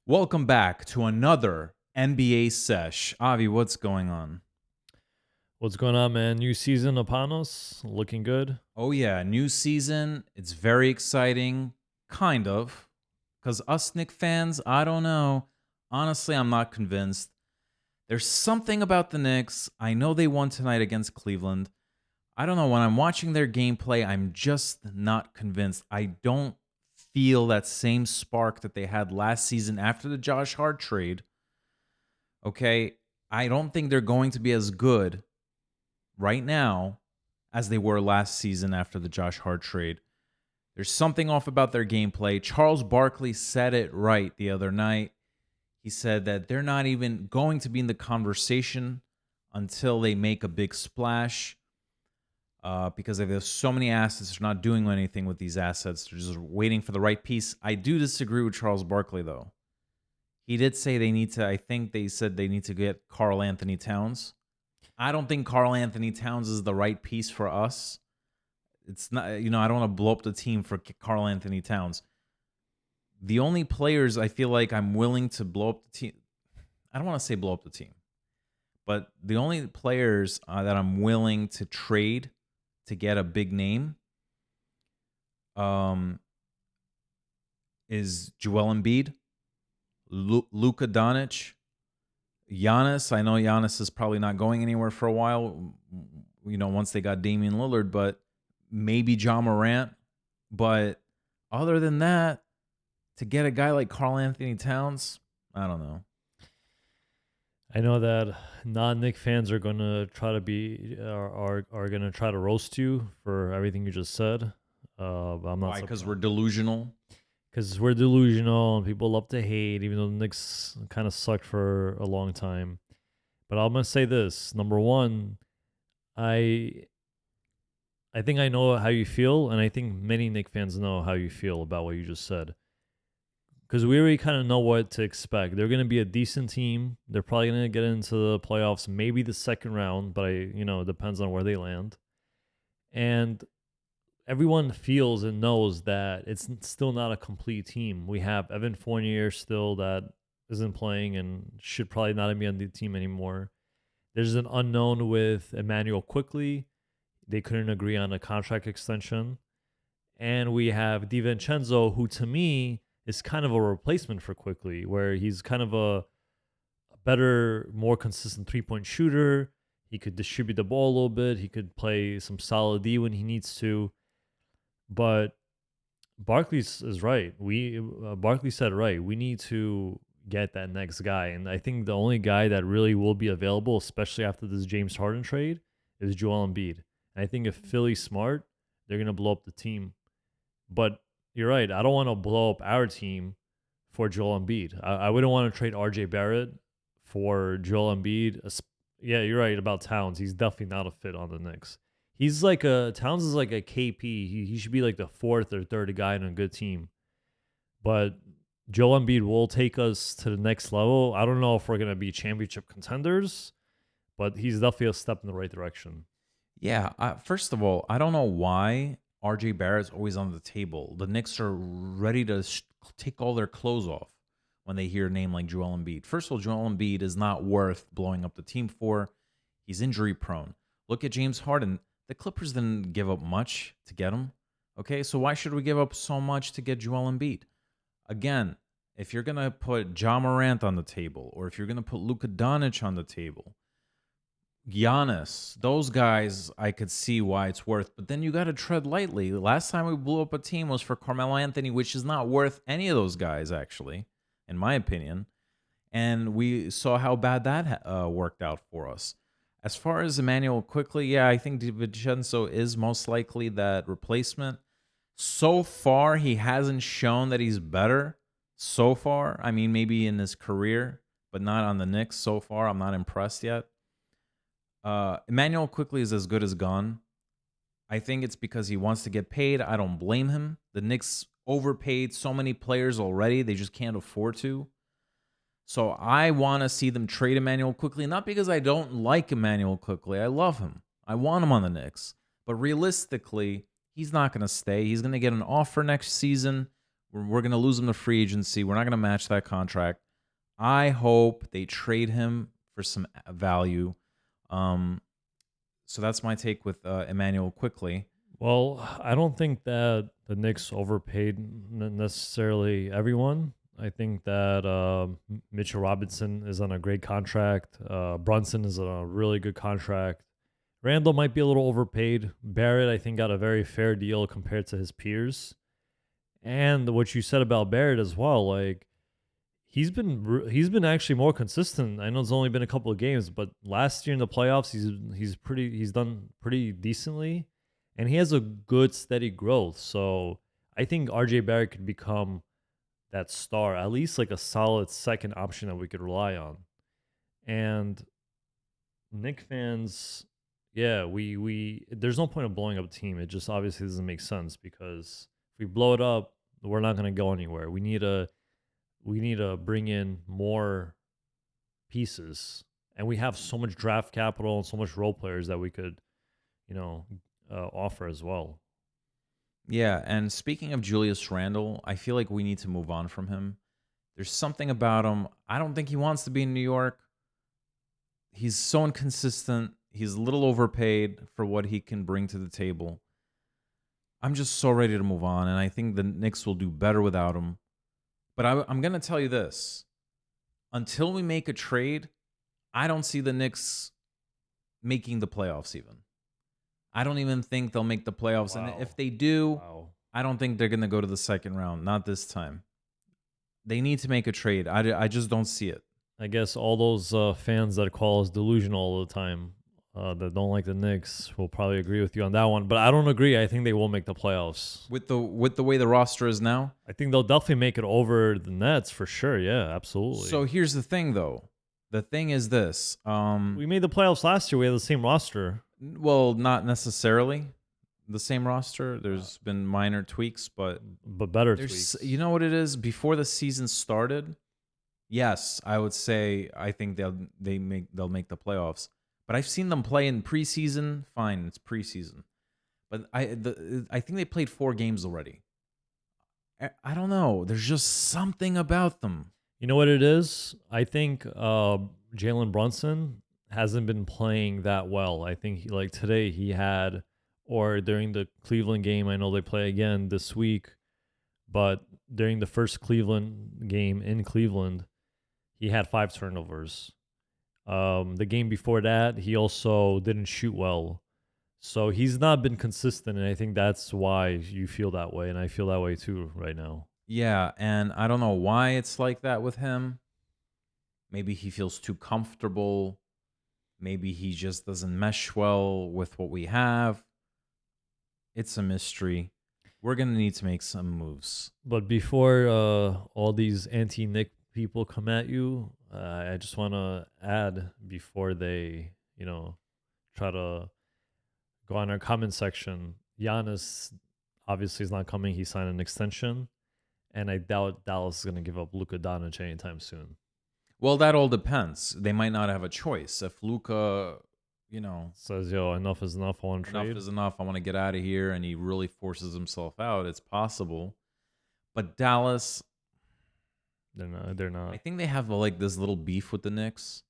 Welcome back to another NBA Sesh. Avi, what's going on? What's going on, man? New season upon us. Looking good. Oh, yeah, new season. It's very exciting, kind of. Because us Knicks fans, I don't know. Honestly, I'm not convinced. There's something about the Knicks. I know they won tonight against Cleveland. I don't know. When I'm watching their gameplay, I'm just not convinced. I don't feel that same spark that they had last season after the Josh Hart trade. Okay. I don't think they're going to be as good right now as they were last season after the Josh Hart trade. There's something off about their gameplay. Charles Barkley said it right the other night. He said that they're not even going to be in the conversation until they make a big splash because there's so many assets. They're not doing anything with these assets. They're just waiting for the right piece. I do disagree with Charles Barkley, though. He did say they need to, I think they said they need to get Karl Anthony Towns. I don't think Karl Anthony Towns is the right piece for us. It's not, I don't want to blow up the team for Karl Anthony Towns. The only players I feel like I'm willing to blow up the team, I don't want to say blow up the team, but the only players that I'm willing to trade to get a big name is Joel Embiid, Luka Doncic, Giannis. I know Giannis is probably not going anywhere for a while, once they got Damian Lillard, but maybe John Morant. But other than that, to get a guy like Karl Anthony Towns, I don't know. I know that non-Nick fans are gonna try to be are gonna try to roast you for everything you just said. But I'm not. Why? Because we're delusional. Because we're delusional and people love to hate, even though the Knicks kind of sucked for a long time. But I'm gonna say this: number one, I think I know how you feel, and I think many Knicks fans know how you feel about what you just said. Because we already kind of know what to expect. They're going to be a decent team. They're probably going to get into the playoffs, maybe the second round, but it depends on where they land. And everyone feels and knows that it's still not a complete team. We have Evan Fournier still that isn't playing and should probably not be on the team anymore. There's an unknown with Emmanuel Quickly. They couldn't agree on a contract extension. And we have DiVincenzo, who to me is kind of a replacement for Quickly, where he's kind of a better, more consistent three-point shooter. He could distribute the ball a little bit. He could play some solid D when he needs to. But Barkley is right. Barkley said right. We need to get that next guy, and I think the only guy that really will be available, especially after this James Harden trade, is Joel Embiid. And I think if Philly's smart, they're gonna blow up the team. But you're right. I don't want to blow up our team for Joel Embiid. I wouldn't want to trade RJ Barrett for Joel Embiid. Yeah, you're right about Towns. He's definitely not a fit on the Knicks. Towns is like a KP. He should be like the fourth or third guy in a good team. But Joel Embiid will take us to the next level. I don't know if we're going to be championship contenders, but he's definitely a step in the right direction. Yeah. First of all, I don't know why RJ Barrett's always on the table. The Knicks are ready to take all their clothes off when they hear a name like Joel Embiid. First of all, Joel Embiid is not worth blowing up the team for. He's injury prone. Look at James Harden. The Clippers didn't give up much to get him. Okay, so why should we give up so much to get Joel Embiid? Again, if you're going to put John Morant on the table, or if you're going to put Luka Doncic on the table, Giannis, those guys, I could see why it's worth, but then you got to tread lightly. The last time we blew up a team was for Carmelo Anthony, which is not worth any of those guys, actually, in my opinion. And we saw how bad that worked out for us. As far as Emmanuel Quickly, yeah, I think DiVincenzo is most likely that replacement. So far, he hasn't shown that he's better. So far, I mean, maybe in his career, but not on the Knicks. So far, I'm not impressed yet. Emmanuel Quickly is as good as gone. I think it's because he wants to get paid. I don't blame him. The Knicks overpaid so many players already. They just can't afford to. So I want to see them trade Emmanuel Quickly, not because I don't like Emmanuel Quickly. I love him. I want him on the Knicks. But realistically, he's not going to stay. He's going to get an offer next season. We're going to lose him to free agency. We're not going to match that contract. I hope they trade him for some value. Um, so that's my take with Emmanuel quickly. Well, I don't think that the Knicks overpaid necessarily everyone. I think that Mitchell Robinson is on a great contract. Brunson is on a really good contract. Randall might be a little overpaid. Barrett, I think, got a very fair deal compared to his peers. And what you said about Barrett as well, like he's been actually more consistent. I know it's only been a couple of games, but last year in the playoffs, he's done pretty decently, and he has a good steady growth. So I think RJ Barrett could become that star, at least like a solid second option that we could rely on. And Nick fans, yeah, we there's no point of blowing up a team. It just obviously doesn't make sense because if we blow it up, we're not gonna go anywhere. We need to bring in more pieces, and we have so much draft capital and so much role players that we could, you know, offer as well. Yeah, and speaking of Julius Randle, I feel like we need to move on from him. There's something about him. I don't think he wants to be in New York. He's so inconsistent. He's a little overpaid for what he can bring to the table. I'm just so ready to move on, and I think the Knicks will do better without him. But I'm going to tell you this. Until we make a trade, I don't see the Knicks making the playoffs even. I don't even think they'll make the playoffs. Wow. And if they do, Wow. I don't think they're going to go to the second round. Not this time. They need to make a trade. I just don't see it. I guess all those fans that call us delusional all the time, that don't like the Knicks, will probably agree with you on that one. But I don't agree. I think they will make the playoffs. With the way the roster is now. I think they'll definitely make it over the Nets for sure. Yeah, absolutely. So here's the thing, though. The thing is this. We made the playoffs last year. We had the same roster. Well, not necessarily the same roster. There's been minor tweaks, but Better there's tweaks. you know what it is? Before the season started, yes, I would say I think they'll make the playoffs. But I've seen them play in preseason. Fine, it's preseason. But I think they played 4 games already. I don't know. There's just something about them. You know what it is? I think Jalen Brunson hasn't been playing that well. I think like today he had, or during the Cleveland game, I know they play again this week, but during the first Cleveland game in Cleveland, he had 5 turnovers. The game before that, he also didn't shoot well. So he's not been consistent, and I think that's why you feel that way, and I feel that way too right now. Yeah, and I don't know why it's like that with him. Maybe he feels too comfortable. Maybe he just doesn't mesh well with what we have. It's a mystery. We're going to need to make some moves. But before all these anti-Nick people come at you, I just want to add before they, try to go on our comment section. Giannis obviously is not coming. He signed an extension, and I doubt Dallas is going to give up Luka Doncic anytime soon. Well, that all depends. They might not have a choice. If Luka, Says, yo, enough is enough. I want to enough trade. is enough. I want to get out of here, and he really forces himself out. It's possible. But Dallas, They're not. I think they have like this little beef with the Knicks,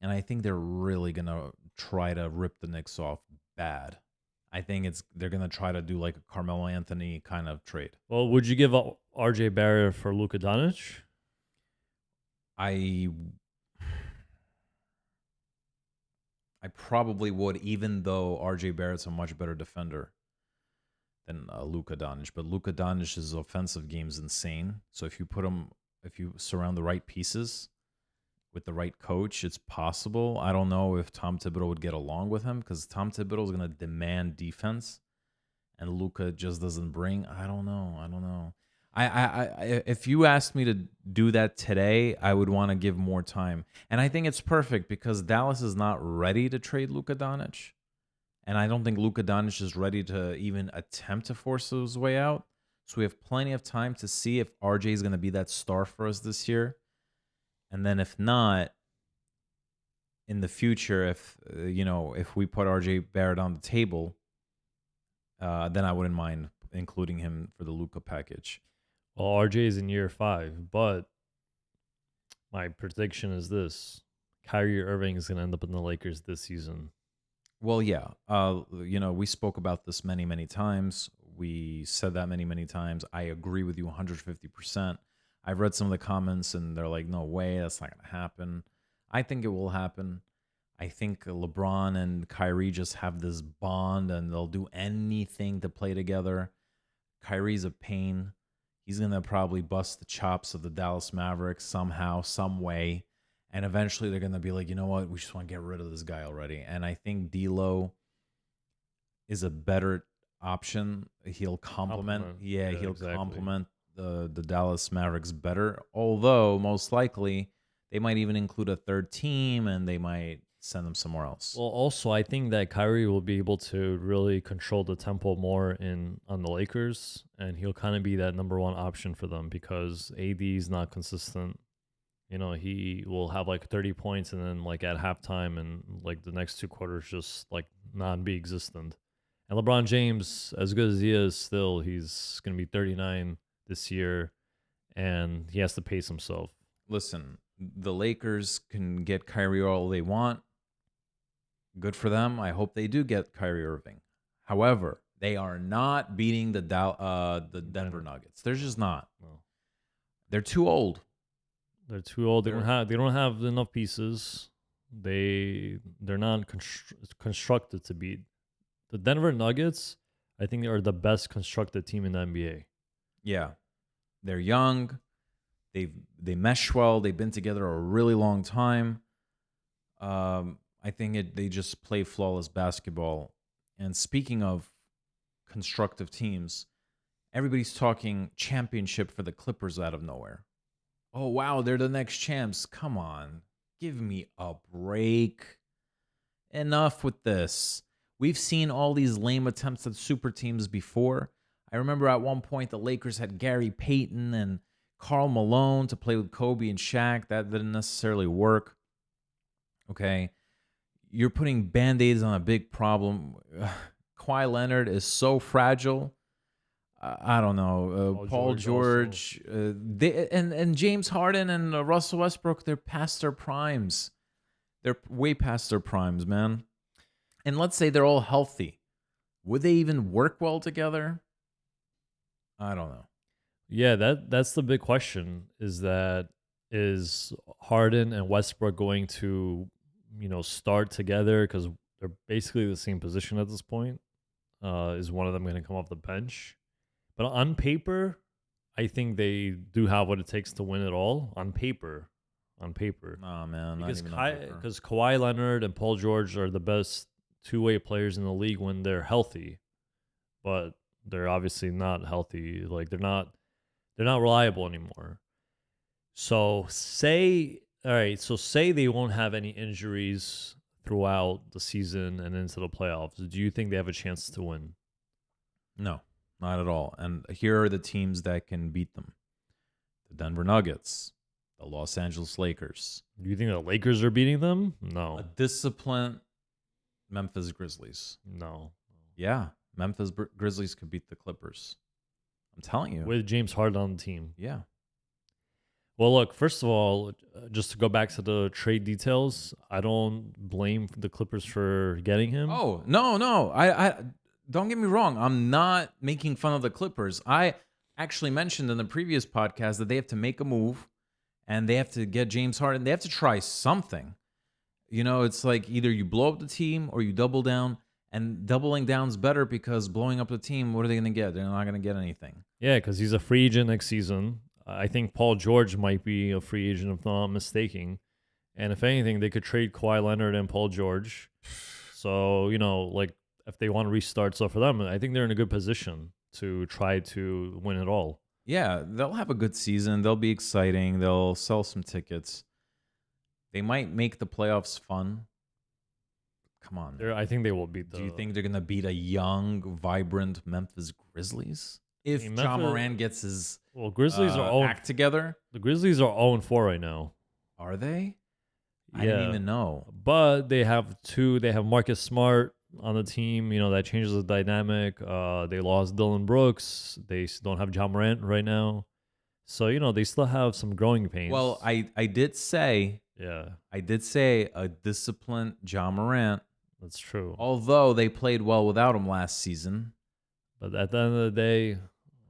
and I think they're really gonna try to rip the Knicks off bad. I think they're gonna try to do like a Carmelo Anthony kind of trade. Well, would you give up RJ Barrett for Luka Doncic? I probably would, even though RJ Barrett's a much better defender than Luka Doncic. But Luka Doncic's offensive game is insane. So if you surround the right pieces with the right coach, it's possible. I don't know if Tom Thibodeau would get along with him because Tom Thibodeau is going to demand defense, and Luka just doesn't bring. I don't know. If you asked me to do that today, I would want to give more time. And I think it's perfect because Dallas is not ready to trade Luka Doncic. And I don't think Luka Doncic is ready to even attempt to force his way out. So we have plenty of time to see if RJ is going to be that star for us this year. And then if not, in the future, if we put RJ Barrett on the table, then I wouldn't mind including him for the Luka package. Well, RJ is in year 5, but my prediction is this: Kyrie Irving is going to end up in the Lakers this season. Well, yeah. We spoke about this many, many times. We said that many, many times. I agree with you 150%. I've read some of the comments and they're like, no way, that's not going to happen. I think it will happen. I think LeBron and Kyrie just have this bond and they'll do anything to play together. Kyrie's a pain. He's going to probably bust the chops of the Dallas Mavericks somehow, some way. And eventually they're going to be like, you know what? We just want to get rid of this guy already. And I think D'Lo is a better option. He'll complement. Yeah, Yeah, he'll exactly. complement the Dallas Mavericks better. Although most likely they might even include a third team and they might send them somewhere else. Well, also, I think that Kyrie will be able to really control the tempo more in on the Lakers, and he'll kind of be that number one option for them because AD is not consistent. He will have like 30 points and then like at halftime and like the next 2 quarters just like non-be existent. And LeBron James, as good as he is, still he's gonna be 39 this year, and he has to pace himself. Listen, the Lakers can get Kyrie all they want. Good for them. I hope they do get Kyrie Irving. However, they are not beating the Denver Nuggets. They're just not. No. They're too old. They're too old. They They're- don't have enough pieces. They're not constructed to beat the Denver Nuggets. I think they are the best constructed team in the NBA. Yeah, they're young. They mesh well. They've been together a really long time. I think they just play flawless basketball. And speaking of constructive teams, everybody's talking championship for the Clippers out of nowhere. Oh wow, they're the next champs. Come on, give me a break. Enough with this. We've seen all these lame attempts at super teams before. I remember at one point the Lakers had Gary Payton and Karl Malone to play with Kobe and Shaq. That didn't necessarily work. Okay. You're putting band-aids on a big problem. Kawhi Leonard is so fragile. I don't know. Paul George, and James Harden and Russell Westbrook, they're past their primes. They're way past their primes, man. And let's say they're all healthy. Would they even work well together? I don't know. Yeah, that's the big question. Is Harden and Westbrook going to start together because they're basically the same position at this point? Is one of them going to come off the bench? But on paper, I think they do have what it takes to win it all. On paper. Oh man, Because Kawhi Leonard and Paul George are the best two-way players in the league when they're healthy, but they're obviously not healthy. Like they're not reliable anymore. So say they won't have any injuries throughout the season and into the playoffs. Do you think they have a chance to win? No, not at all. And here are the teams that can beat them: the Denver Nuggets, the Los Angeles Lakers. Do you think the Lakers are beating them? No. A disciplined Memphis Grizzlies. No. Yeah, Memphis Grizzlies could beat the Clippers. I'm telling you. With James Harden on the team. Yeah. Well, look, first of all, just to go back to the trade details, I don't blame the Clippers for getting him. Oh, no. I don't get me wrong. I'm not making fun of the Clippers. I actually mentioned in the previous podcast that they have to make a move and they have to get James Harden. They have to try something. It's like either you blow up the team or you double down. And doubling down's better because blowing up the team, what are they going to get? They're not going to get anything. Yeah, because he's a free agent next season. I think Paul George might be a free agent, if not mistaken. And if anything, they could trade Kawhi Leonard and Paul George. So, like if they want to restart stuff for them, I think they're in a good position to try to win it all. Yeah, they'll have a good season. They'll be exciting. They'll sell some tickets. They might make the playoffs fun. Come on. I think they will beat Do you think they're going to beat a young, vibrant Memphis Grizzlies? If Ja Morant gets his Grizzlies are act together? The Grizzlies are 0-4 right now. Are they? Yeah. I didn't even know. But they have Marcus Smart on the team. That changes the dynamic. They lost Dylan Brooks. They don't have Ja Morant right now. So, they still have some growing pains. Well, I did say yeah, a disciplined John Morant, that's true. although they played well without him last season. But at the end of the day,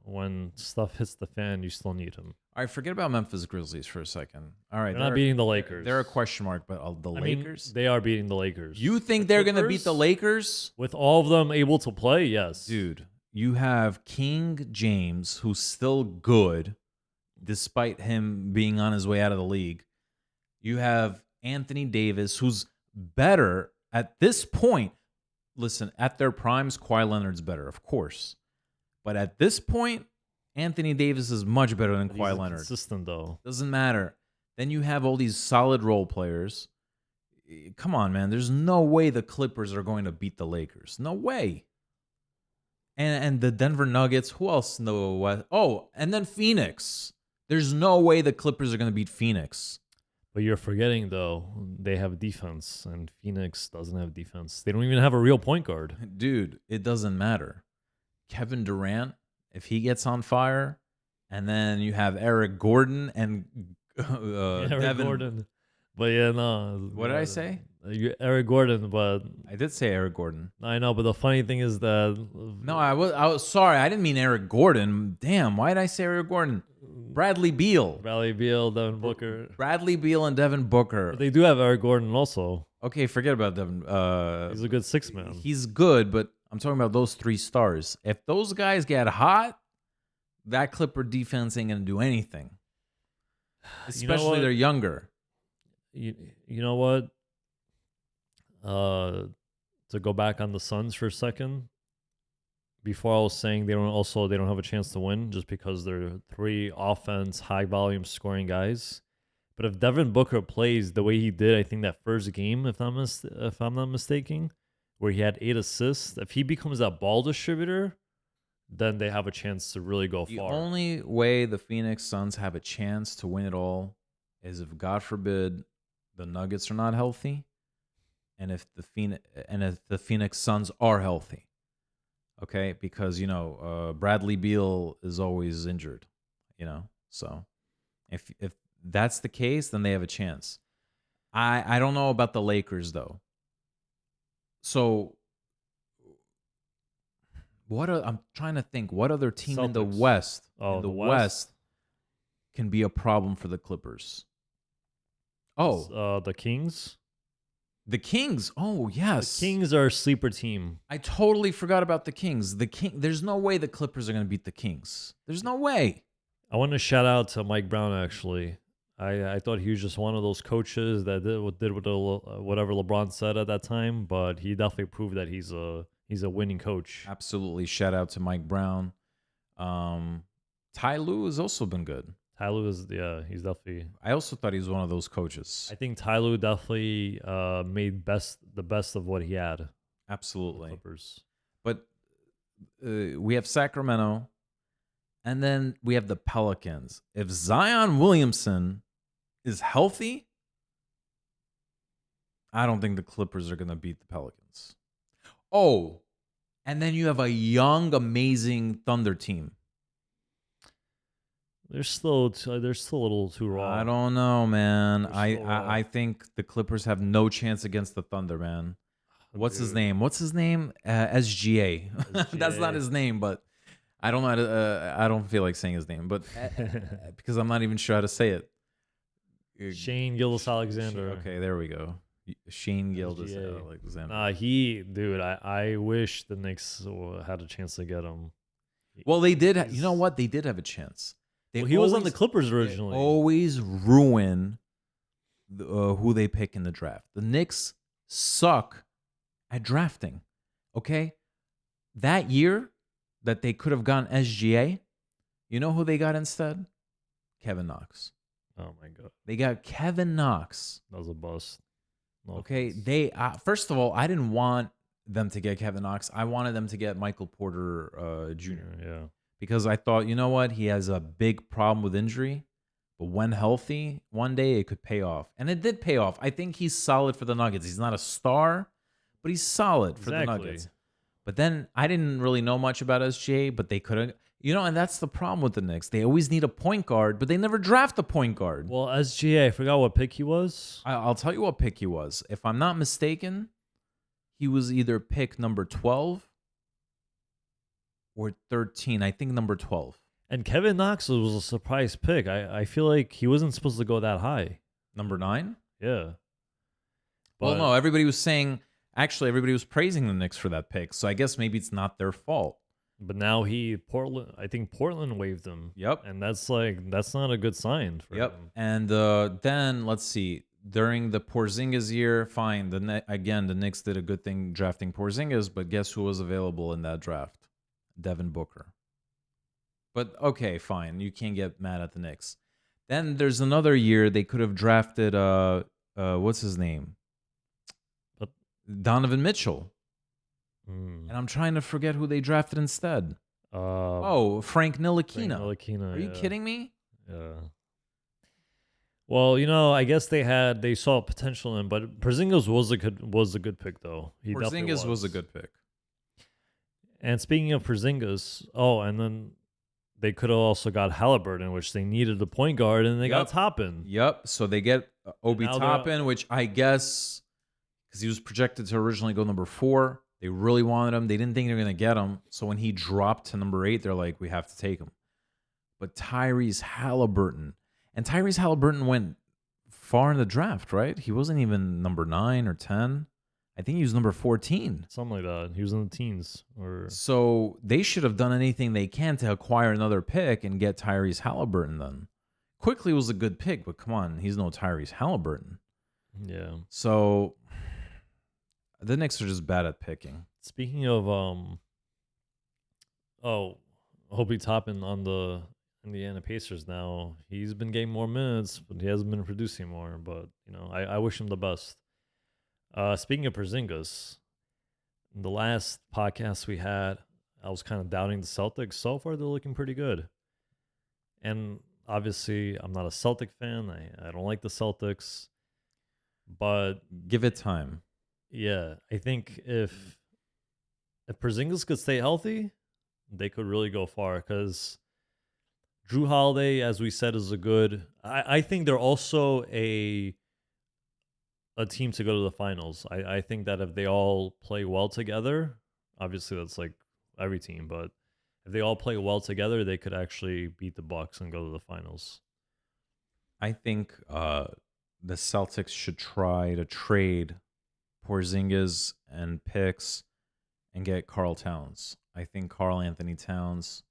when stuff hits the fan, you still need him. All right, forget about Memphis Grizzlies for a second. All right, They're not beating the Lakers. They're a question mark, but the I mean, Lakers? they are beating the Lakers. You think The they're going to beat the Clippers, Lakers? with all of them able to play? Yes. Dude, you have King James, who's still good, despite him being on his way out of the league. You have Anthony Davis, who's better at this point. Listen, at their primes, Kawhi Leonard's better, of course. But at this point, Anthony Davis is much better than But Kawhi he's Leonard. consistent, though. Doesn't matter. Then you have all these solid role players. Come on, man. There's no way the Clippers are going to beat the Lakers. No way. And the Denver Nuggets. Who else in the West? Oh, and then Phoenix. There's no way the Clippers are going to beat Phoenix. But you're forgetting, though, they have defense, and Phoenix doesn't have defense. They don't even have a real point guard. Dude, it doesn't matter. Kevin Durant, if he gets on fire, and then you have Eric Gordon and Eric Devin. Gordon. But yeah, no. What did I say? Eric Gordon, but I did say Eric Gordon. I know, but the funny thing is that No, I was sorry. I didn't mean Eric Gordon. Damn, why did I say Eric Gordon? Bradley Beal. Bradley Beal, Devin Booker. Bradley Beal and Devin Booker. But they do have Eric Gordon also. Okay, forget about Devin. He's a good six man. He's good, but I'm talking about those three stars. If those guys get hot, that Clipper defense ain't gonna do anything. Especially what? they're younger. You know what? To go back on the Suns for a second. Before I was saying they don't have a chance to win just because they're three offense, high volume scoring guys. But if Devin Booker plays the way he did, I think that first game, if I'm not mistaken, where he had 8 assists, if he becomes that ball distributor, then they have a chance to really go The far. only way the Phoenix Suns have a chance to win it all is if, God forbid, the Nuggets are not healthy, and if the Phoenix Suns are healthy. Okay, because Bradley Beal is always injured. So if that's the case, then they have a chance. I don't know about the Lakers though. So I'm trying to think what other team in the Celtics. West Oh, in the the West can be a problem for the Clippers. Oh, The Kings. the Kings. Oh, yes. The Kings are a sleeper team. I totally forgot about the Kings. There's no way the Clippers are going to beat the Kings. There's no way. I want to shout out to Mike Brown, actually. I thought he was just one of those coaches that did whatever LeBron said at that time, but he definitely proved that he's a winning coach. Absolutely. Shout out to Mike Brown. Ty Lue has also been good. Ty Lue he's definitely. I also thought he was one of those coaches. I think Ty Lue definitely made the best of what he had. Absolutely. Clippers. But we have Sacramento, and then we have the Pelicans. If Zion Williamson is healthy, I don't think the Clippers are going to beat the Pelicans. Oh, and then you have a young, amazing Thunder team. They're still a little too raw. I don't know, man. They're so raw. I think the Clippers have no chance against the Thunder, man. What's his name? SGA. That's not his name, but I don't know. I don't feel like saying his name, but because I'm not even sure how to say it. Shane Gilgeous-Alexander. Okay, there we go. Shane SGA. Gilgeous-Alexander. I wish the Knicks had a chance to get him. Well, they did. You know what? They did have a chance. He was on the Clippers originally. They always ruin who they pick in the draft. The Knicks suck at drafting. Okay? That year that they could have gotten SGA, you know who they got instead? Kevin Knox. Oh my God. They got Kevin Knox. That was a bust. No Okay? offense. They first of all, I didn't want them to get Kevin Knox. I wanted them to get Michael Porter Jr. Yeah. Because I thought, you know what? He has a big problem with injury, but when healthy, one day it could pay off. And it did pay off. I think he's solid for the Nuggets. He's not a star, but he's solid for the Nuggets. But then I didn't really know much about SGA, but they could have, And that's the problem with the Knicks. They always need a point guard, but they never draft a point guard. Well, SGA, I forgot what pick he was. I'll tell you what pick he was. If I'm not mistaken, he was either pick number 12 or 13. I think number 12. And Kevin Knox was a surprise pick. I feel like he wasn't supposed to go that high. Number 9? Yeah. Well, no, everybody was saying, actually, everybody was praising the Knicks for that pick. So I guess maybe it's not their fault. But now I think Portland waived him. Yep. And that's not a good sign for him. And then let's see. During the Porzingis year, fine. Again, the Knicks did a good thing drafting Porzingis, but guess who was available in that draft? Devin Booker. But okay, fine. You can't get mad at the Knicks. Then there's another year they could have drafted what's his name? Donovan Mitchell. And I'm trying to forget who they drafted instead. Frank Ntilikina. Are you kidding me? Yeah. Well, I guess they saw potential in, but Porzingis was a good pick though. Porzingis was a good pick. And speaking of Porzingis, and then they could have also got Halliburton, which they needed a point guard, and they got Toppin. Yep. So they get Obi Toppin, which I guess because he was projected to originally go number 4. They really wanted him. They didn't think they were going to get him. So when he dropped to number 8, they're like, we have to take him. But Tyrese Halliburton. And Tyrese Halliburton went far in the draft, right? He wasn't even number 9 or 10. I think he was number 14. Something like that. He was in the teens. So they should have done anything they can to acquire another pick and get Tyrese Halliburton then. Quickly was a good pick, but come on, he's no Tyrese Halliburton. Yeah. So the Knicks are just bad at picking. Speaking of Obi Toppin on the Indiana Pacers now, he's been getting more minutes, but he hasn't been producing more. But I wish him the best. Speaking of Porzingis, in the last podcast we had, I was kind of doubting the Celtics. So far, they're looking pretty good. And obviously, I'm not a Celtic fan. I don't like the Celtics. But give it time. Yeah, I think if Porzingis could stay healthy, they could really go far because Drew Holiday, as we said, is a good. I think they're also a team to go to the finals. I think that if they all play well together, obviously that's like every team, but if they all play well together, they could actually beat the Bucks and go to the finals. I think the Celtics should try to trade Porzingis and picks and get Karl Towns. I think Karl Anthony Towns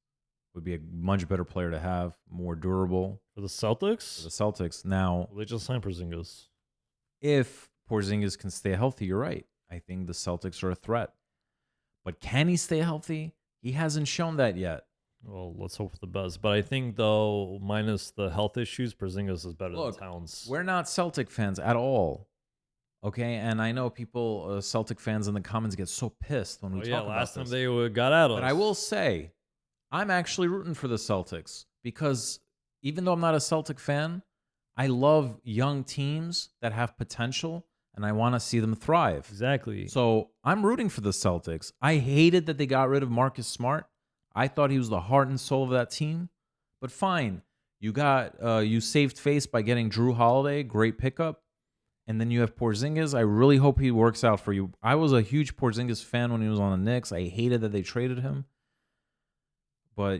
would be a much better player to have, more durable. For the Celtics? For the Celtics. Now, they just signed Porzingis. If Porzingis can stay healthy, you're right. I think the Celtics are a threat. But can he stay healthy? He hasn't shown that yet. Well, let's hope for the best. But I think, though, minus the health issues, Porzingis is better than Towns. We're not Celtic fans at all. Okay? And I know people, Celtic fans in the comments get so pissed when we talk about this. Last time they got at us. But I will say, I'm actually rooting for the Celtics because even though I'm not a Celtic fan, I love young teams that have potential, and I want to see them thrive. Exactly. So I'm rooting for the Celtics. I hated that they got rid of Marcus Smart. I thought he was the heart and soul of that team. But fine, you saved face by getting Drew Holiday, great pickup, and then you have Porzingis. I really hope he works out for you. I was a huge Porzingis fan when he was on the Knicks. I hated that they traded him. But,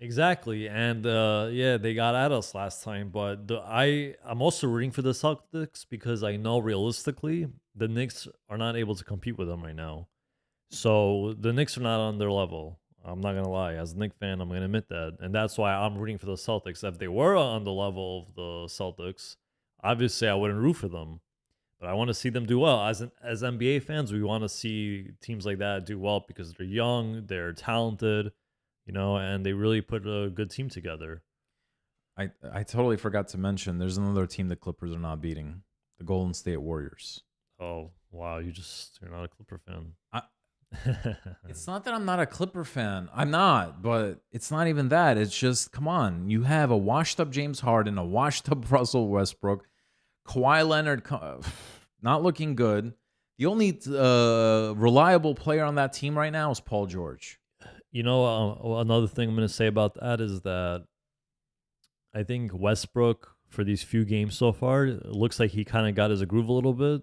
Exactly, and they got at us last time. But I'm also rooting for the Celtics because I know realistically the Knicks are not able to compete with them right now. So the Knicks are not on their level. I'm not gonna lie. As a Knicks fan, I'm gonna admit that, and that's why I'm rooting for the Celtics. If they were on the level of the Celtics, obviously I wouldn't root for them. But I want to see them do well. As NBA fans, we want to see teams like that do well because they're young, they're talented. And they really put a good team together. I totally forgot to mention there's another team the Clippers are not beating, the Golden State Warriors. Oh, wow. You're not a Clipper fan. It's not that I'm not a Clipper fan. I'm not, but it's not even that. It's just, come on. You have a washed-up James Harden, a washed-up Russell Westbrook, Kawhi Leonard not looking good. The only reliable player on that team right now is Paul George. Another thing I'm going to say about that is that I think Westbrook, for these few games so far, it looks like he kind of got his groove a little bit.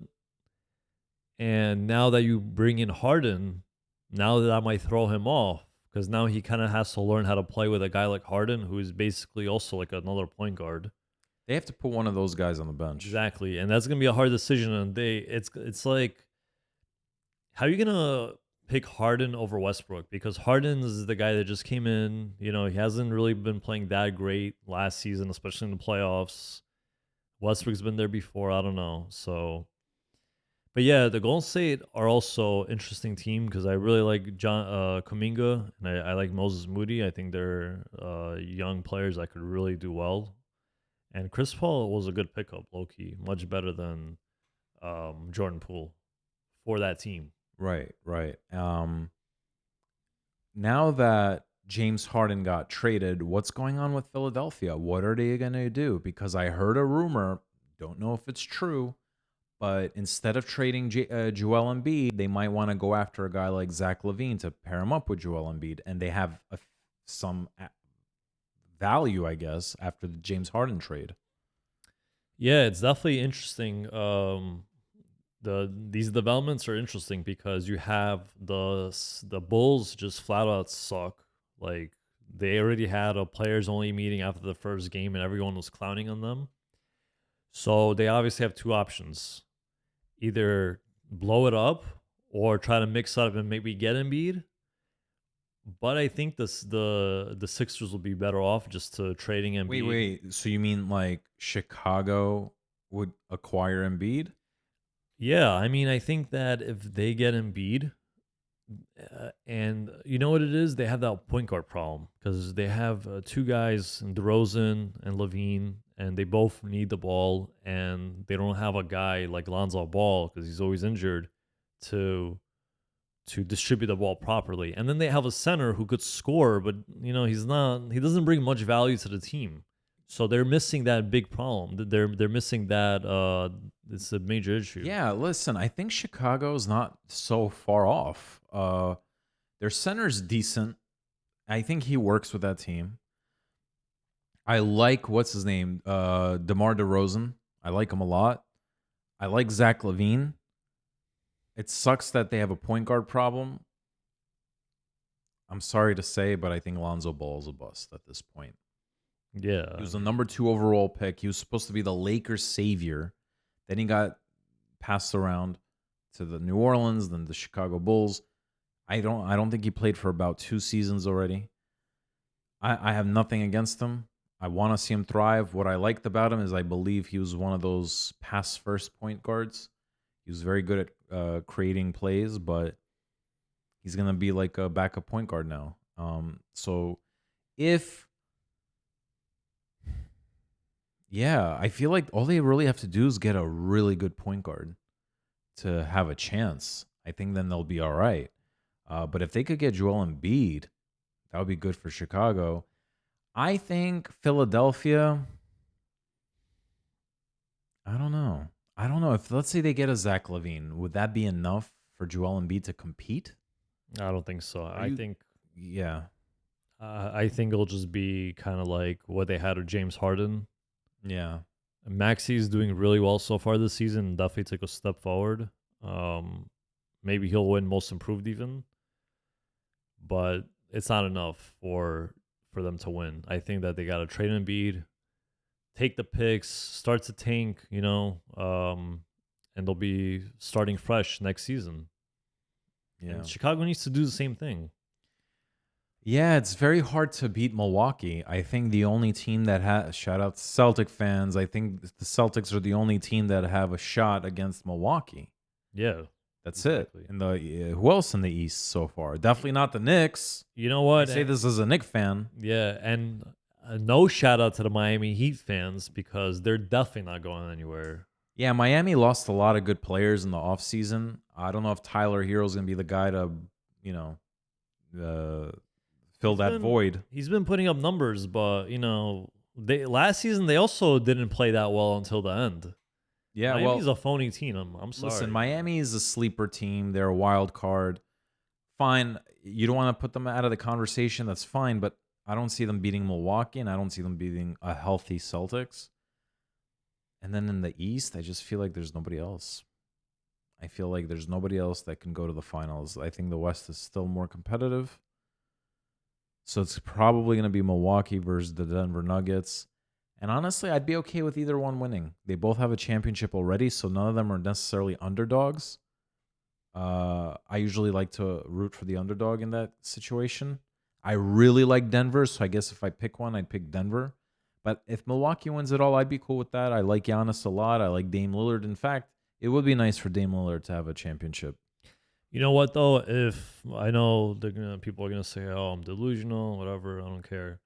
And now that you bring in Harden, now that might throw him off because now he kind of has to learn how to play with a guy like Harden, who is basically also like another point guard. They have to put one of those guys on the bench. Exactly, and that's gonna be a hard decision. And it's like, how are you gonna pick Harden over Westbrook? Because Harden is the guy that just came in. He hasn't really been playing that great last season, especially in the playoffs. Westbrook's been there before. I don't know. So, but yeah, the Golden State are also interesting team because I really like John Kuminga and I like Moses Moody. I think they're young players that could really do well. And Chris Paul was a good pickup, low key, much better than Jordan Poole for that team. Right, right. Now that James Harden got traded, what's going on with Philadelphia? What are they going to do? Because I heard a rumor, don't know if it's true, but instead of trading Joel Embiid, they might want to go after a guy like Zach LaVine to pair him up with Joel Embiid, and they have some value, I guess, after the James Harden trade. Yeah, it's definitely interesting. These developments are interesting because you have the Bulls just flat out suck. Like, they already had a players only meeting after the first game and everyone was clowning on them. So they obviously have two options: either blow it up or try to mix up and maybe get Embiid. But I think the Sixers will be better off just to trading Wait, Embiid. wait. So you mean like Chicago would acquire Embiid? Yeah, I mean, I think that if they get Embiid, and you know what it is, they have that point guard problem because they have two guys, DeRozan and Levine, and they both need the ball, and they don't have a guy like Lonzo Ball because he's always injured to distribute the ball properly. And then they have a center who could score, but he doesn't bring much value to the team. So they're missing that big problem. They're missing that it's a major issue. Yeah, listen, I think Chicago's not so far off. Their center's decent. I think he works with that team. I like what's his name? DeMar DeRozan. I like him a lot. I like Zach LaVine. It sucks that they have a point guard problem. I'm sorry to say, but I think Lonzo Ball is a bust at this point. Yeah. He was the number 2 overall pick. He was supposed to be the Lakers' savior. Then he got passed around to the New Orleans, then the Chicago Bulls. I don't think he played for about 2 seasons already. I have nothing against him. I want to see him thrive. What I liked about him is I believe he was one of those pass first point guards. He was very good at creating plays, but he's gonna be like a backup point guard now. So if yeah, I feel like all they really have to do is get a really good point guard to have a chance. I think then they'll be all right. But if they could get Joel Embiid, that would be good for Chicago. I think Philadelphia. I don't know. I don't know if let's say they get a Zach LaVine, would that be enough for Joel Embiid to compete? I don't think so. I think Yeah, it'll just be kind of like what they had with James Harden. yeah. Maxi's doing really well so far this season. Definitely take a step forward. Maybe he'll win Most Improved even, but it's not enough for them to win. I think that they got to trade Embiid, take the picks, start to tank, and they'll be starting fresh next season. Yeah. And Chicago needs to do the same thing. Yeah, it's very hard to beat Milwaukee. I think the only team that has, shout out to Celtic fans, I think the Celtics are the only team that have a shot against Milwaukee. Yeah. That's Exactly. it. And who else in the East so far? Definitely not the Knicks. You know what? I say this as a Knicks fan. Yeah, and no shout out to the Miami Heat fans because they're definitely not going anywhere. Yeah, Miami lost a lot of good players in the offseason. I don't know if Tyler Hero's going to be the guy to, fill that void. He's been putting up numbers, but last season they also didn't play that well until the end. Yeah, Miami's a phony team. I'm sorry. Listen, Miami is a sleeper team. They're a wild card. fine. You don't want to put them out of the conversation. That's fine, but I don't see them beating Milwaukee, and I don't see them beating a healthy Celtics. And then in the East, I just feel like there's nobody else. I feel like there's nobody else that can go to the finals. I think the West is still more competitive. So it's probably going to be Milwaukee versus the Denver Nuggets. And honestly, I'd be okay with either one winning. They both have a championship already, so none of them are necessarily underdogs. I usually like to root for the underdog in that situation. I really like Denver, so I guess if I pick one, I'd pick Denver. But if Milwaukee wins it all, I'd be cool with that. I like Giannis a lot. I like Dame Lillard. In fact, it would be nice for Dame Lillard to have a championship. You know what though? If I know people are gonna say, "Oh, I'm delusional," whatever. I don't care.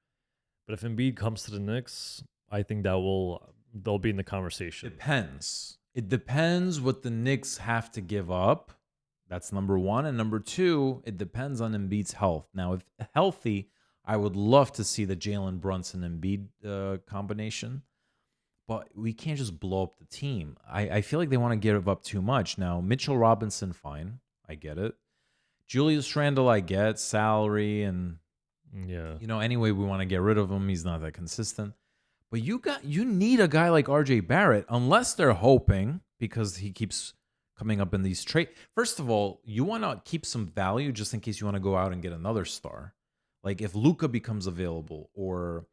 But if Embiid comes to the Knicks, I think they'll be in the conversation. Depends. It depends what the Knicks have to give up. That's number one. And number two, it depends on Embiid's health. Now, if healthy, I would love to see the Jalen Brunson Embiid combination. But we can't just blow up the team. I feel like they want to give up too much. Now, Mitchell Robinson, fine. I get it. Julius Randle, I get salary and Yeah. anyway, we want to get rid of him. He's not that consistent. But you need a guy like RJ Barrett, unless they're hoping because he keeps coming up in these trade. First of all, you want to keep some value just in case you want to go out and get another star. Like if Luka becomes available or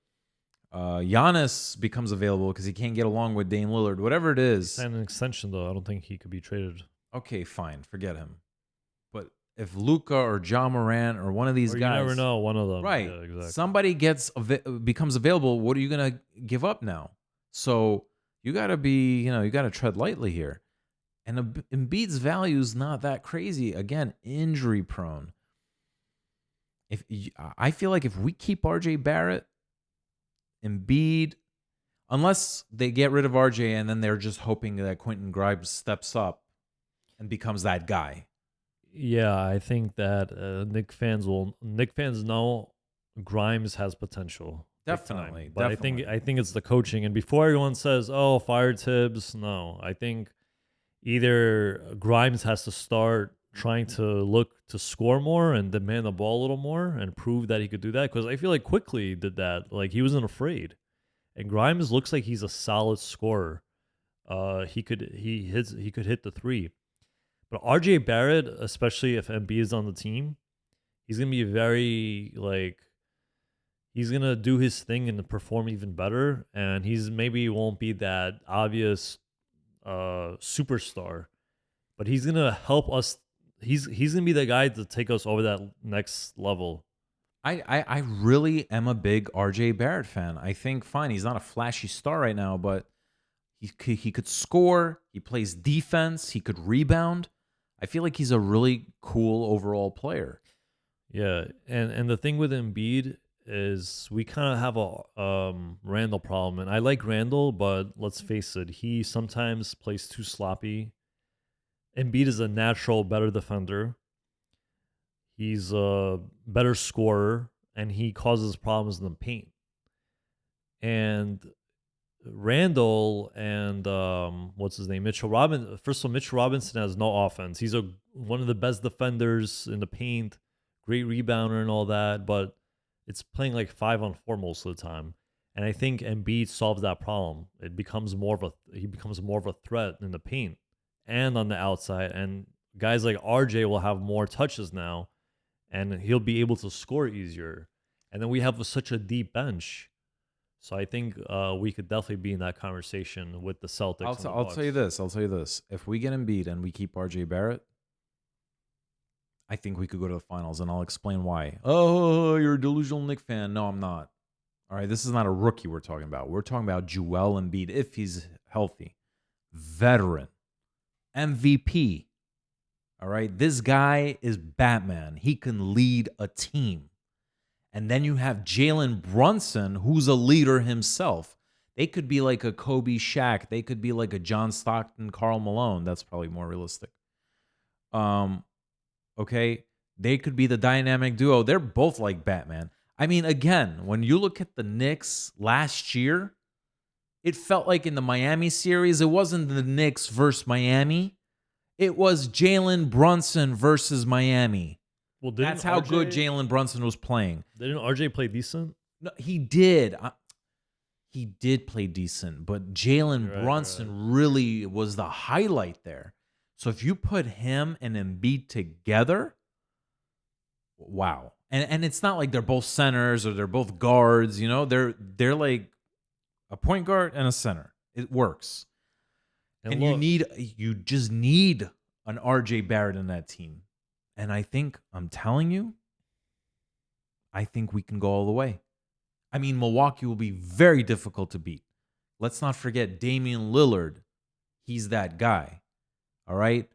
Giannis becomes available because he can't get along with Dame Lillard, whatever it is. And an extension though, I don't think he could be traded. Okay, fine, forget him. But if Luka or Ja Morant or one of these Or guys, you never know, one of them. right? Yeah, exactly. Somebody becomes available. What are you gonna give up now? So you gotta you gotta tread lightly here. And Embiid's value is not that crazy. Again, injury prone. I feel like if we keep RJ Barrett, Embiid, unless they get rid of RJ and then they're just hoping that Quentin Grimes steps up and becomes that guy. Yeah, I think that Nick fans know Grimes has potential. Big time. Definitely, But definitely. I think it's the coaching. And before everyone says, "Oh, fire Tibbs," no, I think either Grimes has to start trying to look to score more and demand the ball a little more and prove that he could do that. Because I feel like Quickly did that. Like he wasn't afraid. And Grimes looks like he's a solid scorer. He could hit the three. But RJ Barrett, especially if MB is on the team, he's gonna be very he's gonna do his thing and perform even better. And he's maybe won't be that obvious superstar, but he's gonna help us. He's gonna be the guy to take us over that next level. I really am a big RJ Barrett fan. I think fine, he's not a flashy star right now, but he could score, he plays defense, he could rebound. I feel like he's a really cool overall player. Yeah, and the thing with Embiid is we kind of have a Randall problem, and I like Randall, but let's face it, he sometimes plays too sloppy. Embiid is a natural better defender. He's a better scorer, and he causes problems in the paint. And Randall and what's his name, Mitchell Robinson. First of all, Mitchell Robinson has no offense. He's one of the best defenders in the paint, great rebounder and all that, but it's playing like 5-on-4 most of the time. And I think Embiid solves that problem. He becomes more of a threat in the paint and on the outside. And guys like RJ will have more touches now, and he'll be able to score easier. And then we have such a deep bench. So I think we could definitely be in that conversation with the Celtics. I'll tell you this. I'll tell you this. If we get Embiid and we keep RJ Barrett, I think we could go to the finals, and I'll explain why. Oh, you're a delusional Knicks fan. No, I'm not. All right, this is not a rookie we're talking about. We're talking about Joel Embiid if he's healthy. Veteran. MVP. All right, this guy is Batman. He can lead a team. And then you have Jalen Brunson, who's a leader himself. They could be like a Kobe Shaq. They could be like a John Stockton, Karl Malone. That's probably more realistic. Okay, they could be the dynamic duo. They're both like Batman. I mean, again, when you look at the Knicks last year, it felt like in the Miami series, it wasn't the Knicks versus Miami. It was Jalen Brunson versus Miami. Well, That's how good Jalen Brunson was playing. didn't RJ play decent? No, he did. He did play decent, but Jalen You're right. Brunson really was the highlight there. So if you put him and Embiid together, wow. And it's not like they're both centers or they're both guards, you know? They're like a point guard and a center. It works. And And look, you just need an RJ Barrett in that team. And I'm telling you, I think we can go all the way. I mean, Milwaukee will be very difficult to beat. Let's not forget Damian Lillard. He's that guy. All right.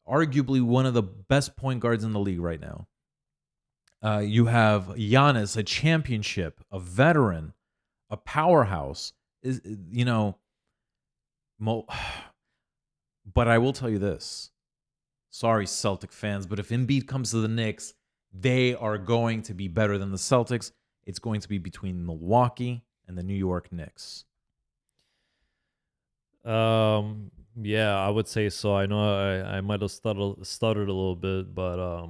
Arguably one of the best point guards in the league right now. You have Giannis, a championship, a veteran, a powerhouse. Is you know, but I will tell you this. Sorry, Celtic fans, but if Embiid comes to the Knicks, they are going to be better than the Celtics. It's going to be between Milwaukee and the New York Knicks. yeah, I would say so. I know I might have stuttered a little bit, but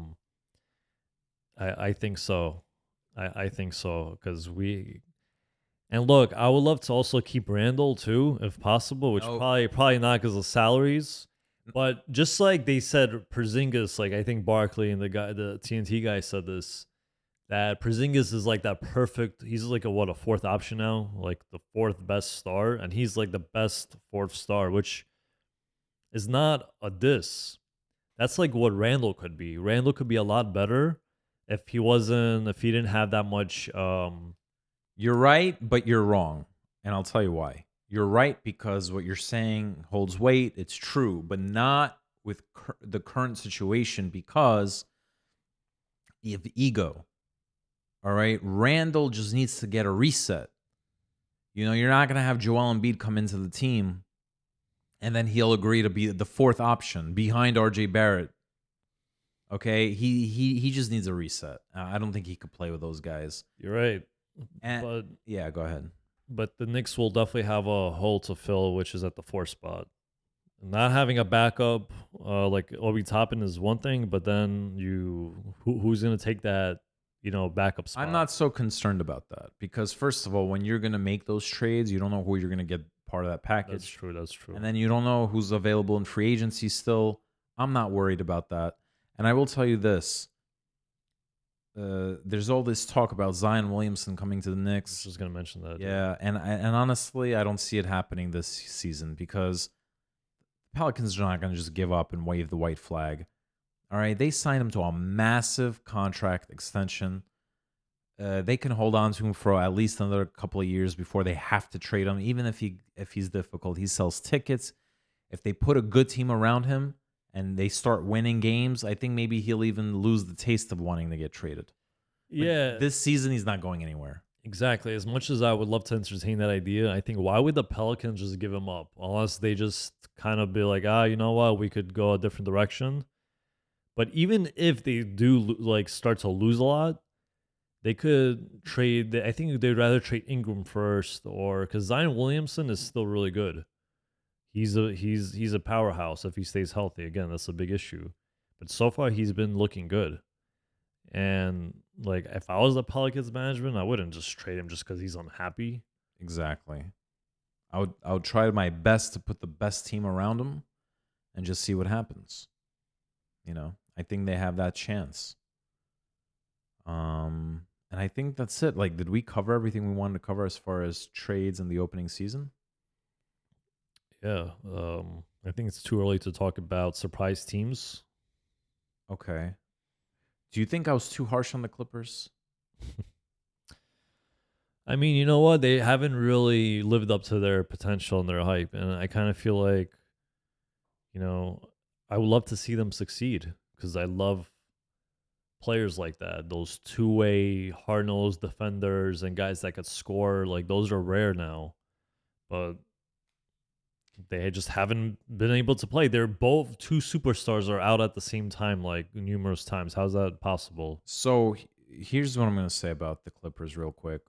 I think so. I think so because we and look, I would love to also keep Randall too, if possible, which No, probably not because of salaries. But just like they said, Porzingis, like I think Barkley and the TNT guy said this, that Porzingis is like that perfect. He's like a fourth option now, like the fourth best star, and he's like the best fourth star, which is not a diss. That's like what Randall could be. Randall could be a lot better if he didn't have that much. you're right, but you're wrong. And I'll tell you why. You're right because what you're saying holds weight. It's true, but not with the current situation because of ego. All right. Randall just needs to get a reset. You know, you're not going to have Joel Embiid come into the team and then he'll agree to be the fourth option behind RJ Barrett. Okay. He just needs a reset. I don't think he could play with those guys. You're right, And but yeah, go ahead. the Knicks will definitely have a hole to fill, which is at the fourth spot. Not having a backup like Obi Toppin is one thing, but then who's gonna take that backup spot? I'm not so concerned about that because first of all, when you're going to make those trades, you don't know who you're going to get part of that package. That's true. That's true. And then you don't know who's available in free agency still. I'm not worried about that. And I will tell you this. There's all this talk about Zion Williamson coming to the I was Knicks. just gonna mention that. Yeah, and honestly, I don't see it happening this season because Pelicans are not going to just give up and wave the white flag. All right, they signed him to a massive contract extension. They can hold on to him for at least another couple of years before they have to trade him. Even if he's difficult, he sells tickets. If they put a good team around him and they start winning games, I think maybe he'll even lose the taste of wanting to get traded. But Yeah, this season he's not going anywhere. exactly. As much as I would love to entertain that idea, I think why would the Pelicans just give him up unless they just kind of be like, you know what, we could go a different direction. But even if they do like start to lose a lot, they could trade. I think they'd rather trade Ingram first, or because Zion Williamson is still really good. He's a powerhouse if he stays healthy. Again, that's a big issue. But so far, he's been looking good. And like, if I was the Pelicans management, I wouldn't just trade him just because he's unhappy. Exactly. I would try my best to put the best team around him and just see what happens. You know, I think they have that chance. And I think that's it. Like, did we cover everything we wanted to cover as far as trades in the opening season? Yeah. I think it's too early to talk about surprise teams. Okay. Do you think I was too harsh on the Clippers? I mean, you know what? They haven't really lived up to their potential and their hype. And I kind of feel like, I would love to see them succeed because I love players like that. Those two-way, hard-nosed defenders and guys that could score. Like, those are rare now. But they just haven't been able to play. They're both two superstars are out at the same time, like numerous times. How's that possible? So here's what I'm going to say about the Clippers real quick.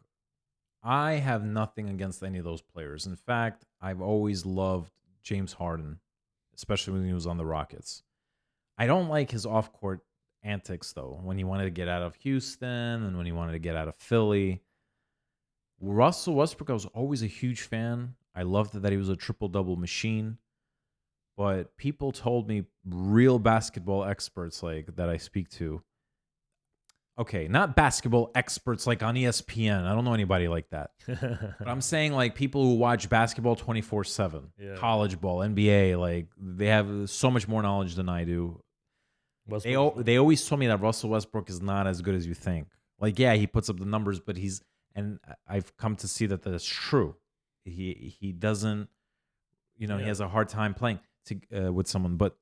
I have nothing against any of those players. In fact, I've always loved James Harden, especially when he was on the Rockets. I don't like his off-court antics though. When he wanted to get out of Houston and when he wanted to get out of Philly. Russell Westbrook, I was always a huge fan. I loved that he was a triple double machine. But people told me, real basketball experts like that I speak to. Okay, not basketball experts like on ESPN. I don't know anybody like that. But I'm saying like people who watch basketball 24/7, Yeah. college ball, NBA, like they have so much more knowledge than I do. They always told me that Russell Westbrook is not as good as you think. Like, yeah, he puts up the numbers, but and I've come to see that that's true. He doesn't, he has a hard time playing with someone, but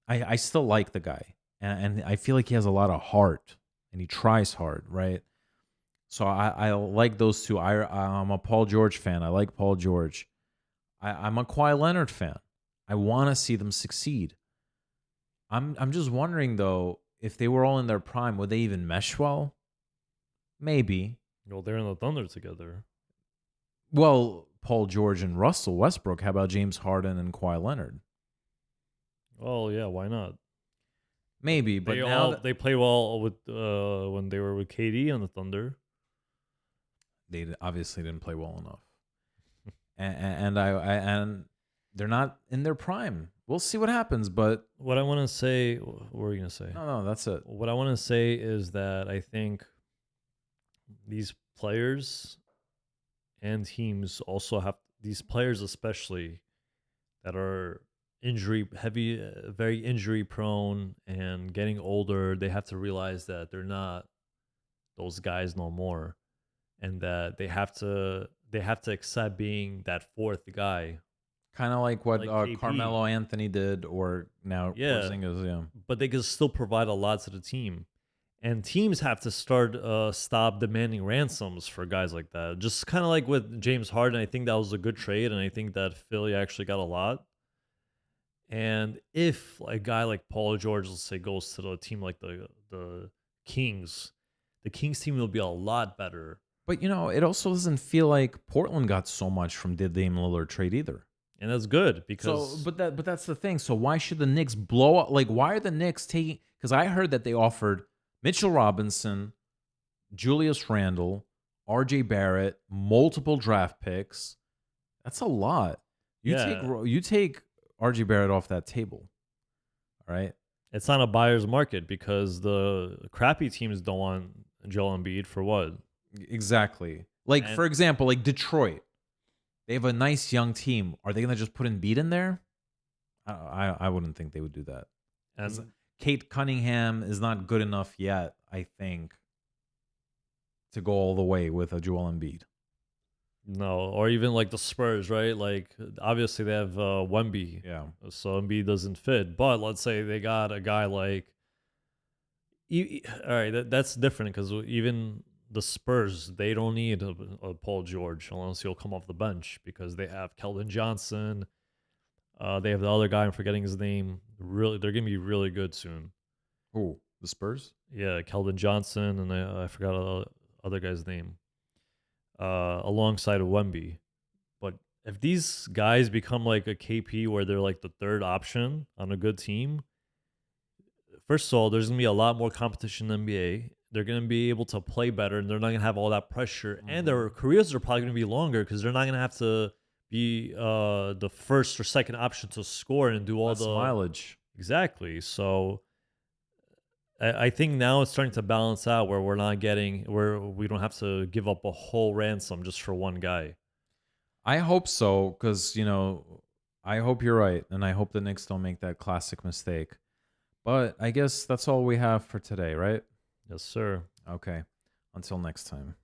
I still like the guy, and I feel like he has a lot of heart, and he tries hard, right? So I like those two. I'm a Paul George fan. I like Paul George. I'm a Kawhi Leonard fan. I want to see them succeed. I'm just wondering though, if they were all in their prime, would they even mesh well? Maybe. Well, they're in the Thunder together. Well, Paul George and Russell Westbrook. How about James Harden and Kawhi Leonard? Oh yeah, why not? Maybe, but now they play well with when they were with KD on the Thunder. they obviously didn't play well enough, and they're not in their prime. We'll see what happens, but What I want to say, what were you gonna say? no, that's it. What I want to say is that I think these players and teams also have these players, especially that are injury heavy, very injury prone, and getting older. They have to realize that they're not those guys no more, and that they have to accept being that fourth guy. Kind of like what Like KP. Carmelo Anthony did, or now Yeah. Porzingis. Yeah, But they can still provide a lot to the team. And teams have to stop demanding ransoms for guys like that. Just kind of like with James Harden, I think that was a good trade, and I think that Philly actually got a lot. And if a guy like Paul George, let's say, goes to the team like the Kings, the Kings team will be a lot better. but it also doesn't feel like Portland got so much from the Dame Lillard trade either. And that's good So, because but that's the thing. So why should the Knicks blow up? Like, why are the Knicks taking? Because I heard that they offered Mitchell Robinson, Julius Randle, R.J. Barrett, multiple draft picks. That's a lot. You take R.J. Barrett off that table. All right. it's not a buyer's market because the crappy teams don't want Joel Embiid for what? Exactly. Like, And- for example, like Detroit. They have a nice young team. Are they going to just put Embiid in there? I wouldn't think they would do that. And Kate Cunningham is not good enough yet, I think, to go all the way with a Joel Embiid. no, or even like the Spurs, right? Like obviously they have Wemby, Yeah. so Embiid doesn't fit. But let's say they got a guy like, all right, that's different because even the Spurs, they don't need a Paul George unless he'll come off the bench because they have Keldon Johnson. They have the other guy, I'm forgetting his name. Really, they're gonna be really good soon. Who? The Spurs? Yeah, Keldon Johnson, and I forgot the other guy's name. Alongside of Wemby. But if these guys become like a KP where they're like the third option on a good team, first of all, there's gonna be a lot more competition in the NBA. They're gonna be able to play better, and they're not gonna have all that pressure. And their careers are probably gonna be longer because they're not gonna have to be the first or second option to score and do all Less the mileage. exactly. So I think now it's starting to balance out where where we don't have to give up a whole ransom just for one guy. I hope so, because, I hope you're right, and I hope the Knicks don't make that classic mistake. But I guess that's all we have for today, right? Yes, sir. Okay. Until next time.